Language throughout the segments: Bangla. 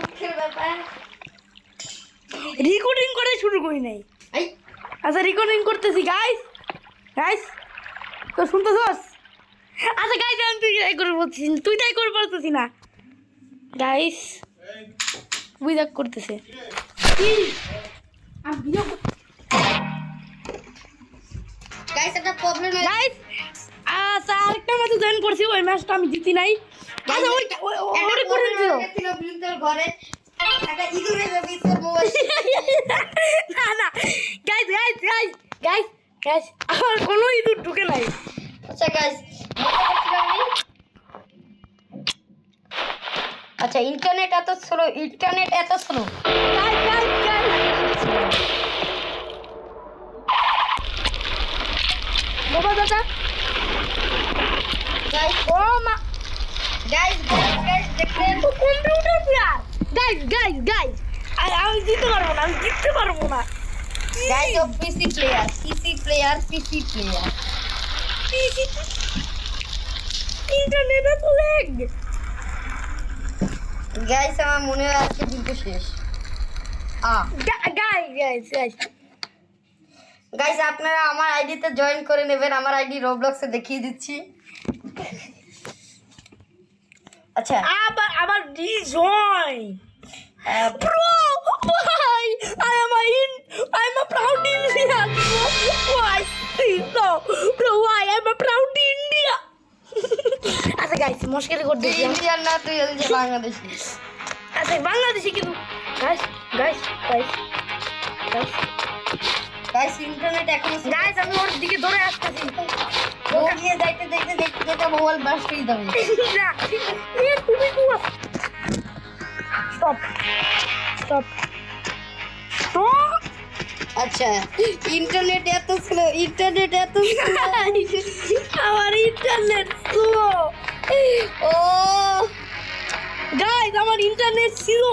দুঃখের ব্যাপার রেকর্ডিং করে শুরু করি নাই। আচ্ছা রেকর্ডিং করতেছি গাইস গাইস তো শুনতেছস? আচ্ছা গাইস আমি তুই তাই করে বলছিস, তুই তাই করে পারতেছি না গাইস। তুই দেখ করতেছে কি আমি ভিডিও গাইস একটা প্রবলেম হয়েছে গাইস। আচ্ছা আরেকটা ম্যাচ জয়েন করছি, ওই ম্যাচটা আমি জিতি নাই। আচ্ছা ওই ওই করে দিও ছিল বিন্দুর ঘরে একটা ইঁদুর এসে বিন্দুর মোবাইল না না guys guys guys guys guys আমার কোনো ইঁদুর ঢুকে নাই। আচ্ছা গাইস আচ্ছা ইন্টারনেট এত স্লো গাইস গাইস গাইস বাবা দাদা গাইস ও মা গাইস দেখেন তো computer player guys guys guys আমি জিততে পারবো না, আমি জিততে পারবো না গাইস ও পিসি প্লেয়ার ইন্টারনেটে তো ল্যাগ। গাইস আমার মনে হয় আজকে দিনটা শেষ গাইস গাইস গাইস গাইস আপনারা আমার আইডিতে জয়েন করে নেবেন, আমার আইডি রোবলক্সে দেখিয়ে দিচ্ছি। আচ্ছা আবার ডিজয়েন Bro, why? I'm a proud Indian. Why? No, bro, why? I'm a proud India. আচ্ছা গাইস মুশকিল করে তুই দিছি। ইন্ডিয়ান না, তুই হল যে বাংলাদেশি। আচ্ছা বাংলাদেশি কিন্তু guys guys guys guys guys internet এখন গাইস আমি ওর দিকে দৌড়ে আসতেছি। দৌড়িয়ে দেখতে মোবাইল বাস্ট হয়ে যাবে। না এ তুমি তো স্টপ স্টপ স্টপ। আচ্ছা ইন্টারনেট এত স্লো আমার ইন্টারনেট স্লো। ও গাইস আমার ইন্টারনেট ছিল।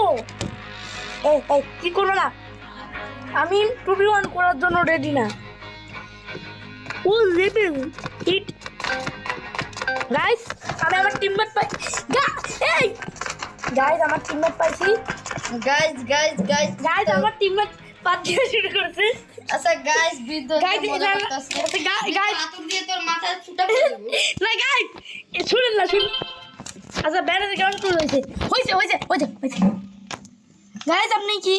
এই কি করো না, আমি 2v1 করার জন্য রেডি না। ও লেভেল হিট গাইস আমি আমার টিমমেট পাই। এই গাইস আমার টিমমেট পাইছি। গাইস গাইস আমার টিমমেট পাঠিয়ে শুরু করছে। আচ্ছা গাইস বৃদ্ধ গাইস গাইস হাতুর দিয়ে তোর মাথায় ছুটা করে দেব। না গাইস শুনুন না শুনুন। আচ্ছা ব্যাটারি কেমন শুরু হয়েছে গাইস আপনি কি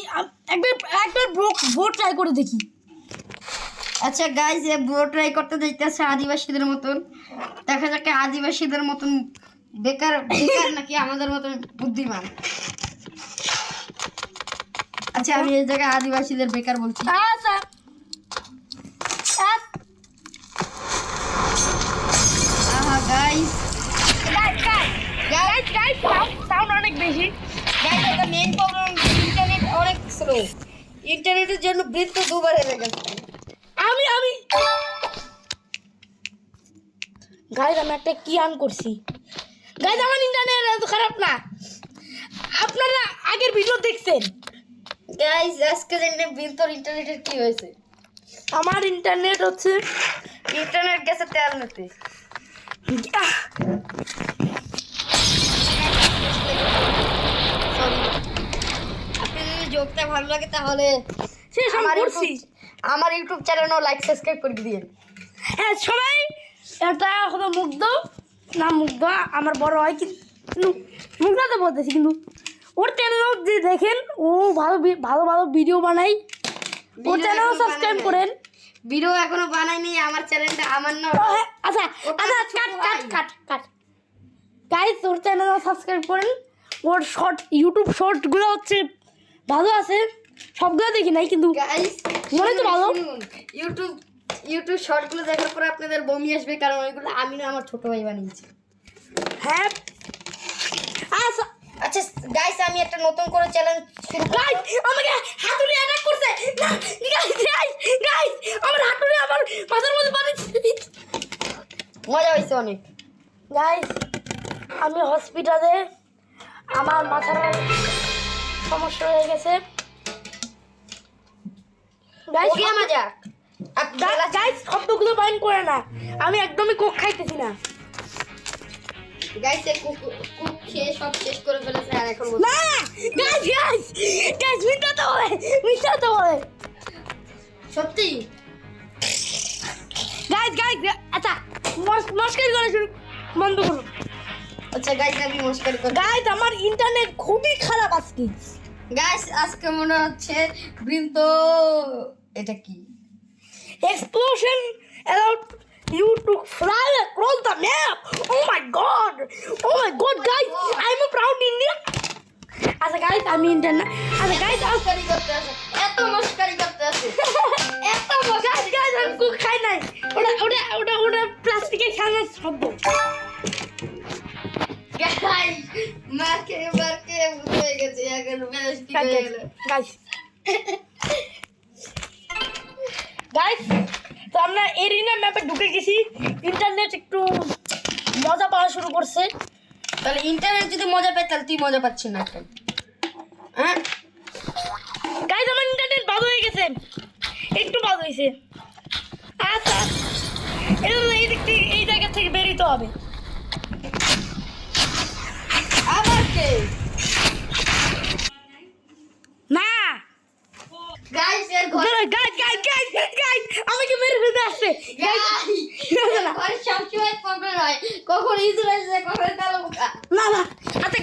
একবার ভোট ট্রাই করে দেখি। আচ্ছা গাইস এ ব্রো ট্রাই করতে যাইতেছে আদিবাসীদের মতন, দেখা যাক আদিবাসীদের মতন বেকার নাকি আমাদের মতন বুদ্ধিমান। আচ্ছা আমি এই জায়গায় আদিবাসীদের বেকার বলছি। আচ্ছা আহা গাইস গাইস সাউন্ড অনেক বেশি। গাইস এটা মেইন প্রবলেম, ইন্টারনেট অনেক স্লো। ইন্টারনেটের জন্য বৃত্ত দুবার হেরে গেছে। আমি গাইস আমি একটা কি আন করছি। গাইস আমার ইন্টারনেট এত খারাপ না, আপনারা আগের ভিডিও দেখছেন। গাইস আজকে জানি বৃত্তর ইন্টারনেটের কি হয়েছে। আমার ইন্টারনেট হচ্ছে ইন্টারনেট গেছে তেল নিতে। আপনি যদি জোকটা ভালো লাগে তাহলে শেষ আমার ইউটিউব চ্যানেলও লাইক সাবস্ক্রাইব করে দিন। হ্যাঁ সবাই এটা হলো মুগ্ধ না মুগ্ধ আমার বড় হয় কিন্তু মুগ্ধ তো বলতেছি, কিন্তু ওর চ্যানেলও যে দেখেন ও ভালো ভিডিও বানাই, ওর চ্যানেলও সাবস্ক্রাইব করেন। ভিডিও এখনো বানাইনি, আমার চ্যানেলটা আমার না। আচ্ছা কাট গাইস ওর চ্যানেলও সাবস্ক্রাইব করেন। ওর ইউটিউব শর্টগুলো হচ্ছে ভালো আছে, সবগুলো দেখি নাই কিন্তু গাইস মনে তো ভালো। ইউটিউব শর্টগুলো দেখার পরে আপনাদের বমি আসবে, কারণ ওইগুলো আমি না আমার ছোট ভাই বানিয়েছি। হ্যাঁ আচ্ছা গাইস আমি একটা নতুন করে চ্যালেঞ্জ শুরু গাইস আমাকে হাতুড়ি অ্যাটাক করছে। না গাইস আমার হাতুড়ি আমার মাথার মধ্যে বাড়িছে। মজা হয়েছে অনেক। গাইস আমি হসপিটালে, আমার মাথার সমস্যা হয়ে গেছে। গাইস ওকে মজাক গাইস শব্দগুলো বাইন করে না, আমি একদমই কোক খাইতেছি না। গাইস কুক খেয়ে সব শেষ করে ফেলেছে আর এখন না গাইস হতে পারে। সত্যি গাইস গাইস আচ্ছা মস্কারি করা শুরু বন্ধ করুন। আচ্ছা গাইস আমি মস্কারি করব। গাইস আমার ইন্টারনেট খুবই খারাপ আজকে। গাইস আজকে মনে হচ্ছে বৃন্দ এটা কি Explosion allowed you to fly across the map. Oh my god, guys, I'm a proud Indian. আচ্ছা গাইস আমি ইন্টারনেট আচ্ছা গাইস মস্কারি করতে আছে, এত মস্কারি করতে আছে, এত গাইস গাইস আমি কুক খাই নাই। ওটা প্লাস্টিকের খেলনার শব্দ। গাইস মার্কে বুঝে গেছে এখন বেশ কি হয়ে গেল। গাইস গাইস তো আমরা এরিনা ম্যাপে ঢুকে গেছি। ইন্টারনেট একটু মজা পাওয়া শুরু করছে। তাহলে ইন্টারনেট যদি মজা পায় তাহলে তুই মজা পাচ্ছিস না কেন? হ্যাঁ গাইস আমার ইন্টারনেট বন্ধ হয়ে গেছে, একটু বন্ধ হয়েছে। আচ্ছা এই দিক থেকে এই জায়গা থেকে বেরিতে হবে। আবার কে না গাইস এর ঘর গাইস আমাকে মেরে ফেলতে আসছে। গাইস সবসময় প্রবলেম হয়, কখন ইসরায়েল যায় কখন তালুকা। না আচ্ছা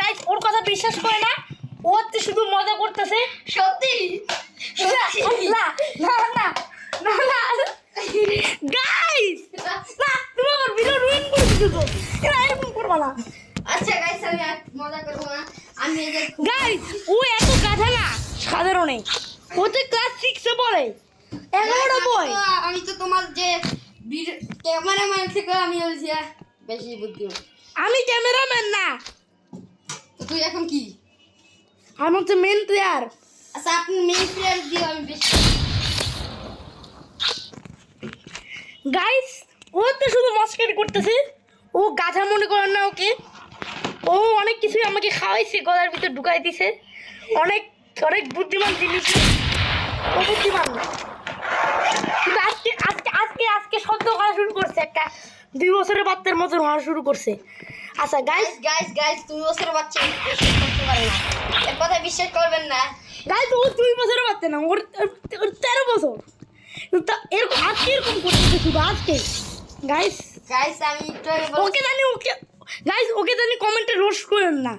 গাইস ওর কথা বিশ্বাস করে না, ও হচ্ছে শুধু মজা করতেছে। সত্যি না গাইস না তুমি আমার ভিডিও রুইন করে দিছো তো, এটা এরকম করবা না। আচ্ছা গাইস আমি আর মজা করব না, আমি এই যে গাইস ও এত গাধা না সাধারণে, ও তো ক্লাস 6 এ পড়ে, 11টা বই। আমি তো তোমার যে ক্যামেরাম্যান থেকে আমি বলছি বেশি বুদ্ধিমান। আমি ক্যামেরাম্যান না, তো তুই এখন কি? আমি হচ্ছে মেন প্লেয়ার। আচ্ছা আপনি মেইন প্লেয়ার দিয়ে আমি বেশি। গাইস ও তো শুধু মস্কারি করতেছে, ও গাধা মনে করেন না ওকে। ও অনেক কিছুই আমাকে খাওয়াইছে, গলার ভিতর ঢুকাই দিছে, অনেক অনেক বুদ্ধিমান জিনিস। ও বুদ্ধিমান না কিন্তু আজকে শব্দ করা শুরু করছে, একটা 2 বছরের বাচ্চার মতন হওয়া শুরু করছে। আচ্ছা গাইস গাইস 2 বছরের বাচ্চা বিশ্বাস করতে পারে না, এর কথা বিশ্বাস করবেন না। গাইস ও 2 বছরের বাচ্চা না, ওর 13 বছর। এরকম আজকে এরকম করতেছে শুধু আজকে। গাইস আমি একটু ওকে জানি কমেন্টে রোস্ট করেন না,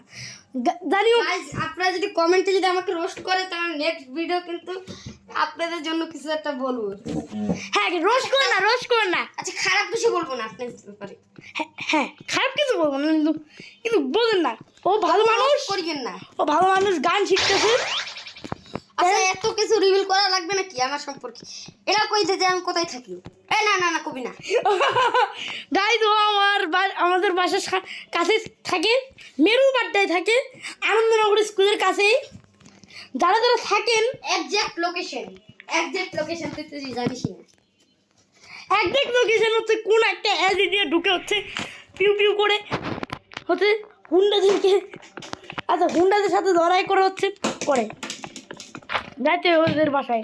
জানি গাইস আপনারা যদি কমেন্টে যদি আমাকে রোস্ট করে তাহলে নেক্সট ভিডিও কিন্তু আপনাদের জন্য কিছু একটা বলবো। হ্যাঁ রোস্ট করেন না। আচ্ছা খারাপ কিছু বলবো না আপনাদের ব্যাপারে। হ্যাঁ খারাপ কিছু বলবো না, কিন্তু বোঝেন না ও ভালো মানুষ, করিয়েন না। ও ভালো মানুষ, গান শিখতেছে। আচ্ছা এত কিছু রিভিল করা লাগবে নাকি আমার সম্পর্কে? এটা কইতে যে আমি কোথায় থাকি? এই না কবি না। গাইস ও আমাদের বাসার কাছে থাকে, মেরুল বাড্ডায় থাকে, আনন্দনগর স্কুলের কাছেই। যারা থাকেন এক্সাক্ট লোকেশন তুই জানিস না। একজ্যাক্ট লোকেশন হচ্ছে কোন একটা এলজি দিয়ে ঢুকে হচ্ছে পিউ পিউ করে হচ্ছে হুন্ডাদেরকে, আচ্ছা হুন্ডাদের সাথে লড়াই করে হচ্ছে করে যাইতে ওদের বাসায়।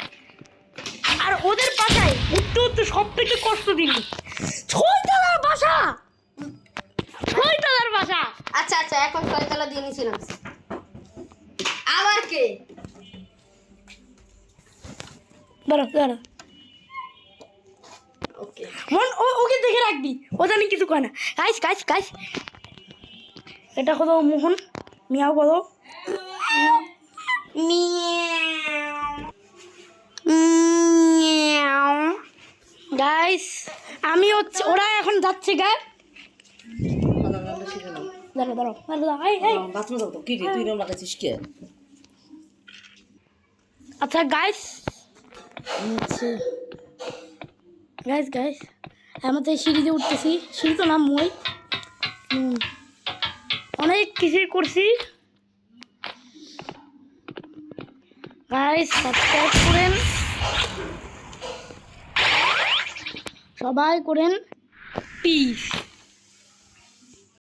আর ওদের বাসায় উঠতে সব থেকে কষ্ট দিলি 6 তলার বাসা। আচ্ছা এখন 6 তলা দিয়ে নিয়েছিলাম। আবার কে? দাঁড়া ওকে ওকে দেখে রাখবি, ও জানি কিছু কয় না। গাইস এটা হলো মোহন, মিয়াও বলো। গাইস আমি হচ্ছে ওরা এখন যাচ্ছে গায়ে। দাঁড়াও আচ্ছা গাইস আমাদের সিঁড়িতে উঠতেছি, সিঁড়ি তো নাম মই অনেক কিছুই করছি। গাইস সাবস্ক্রাইব করেন, সবাই করেন, পিস।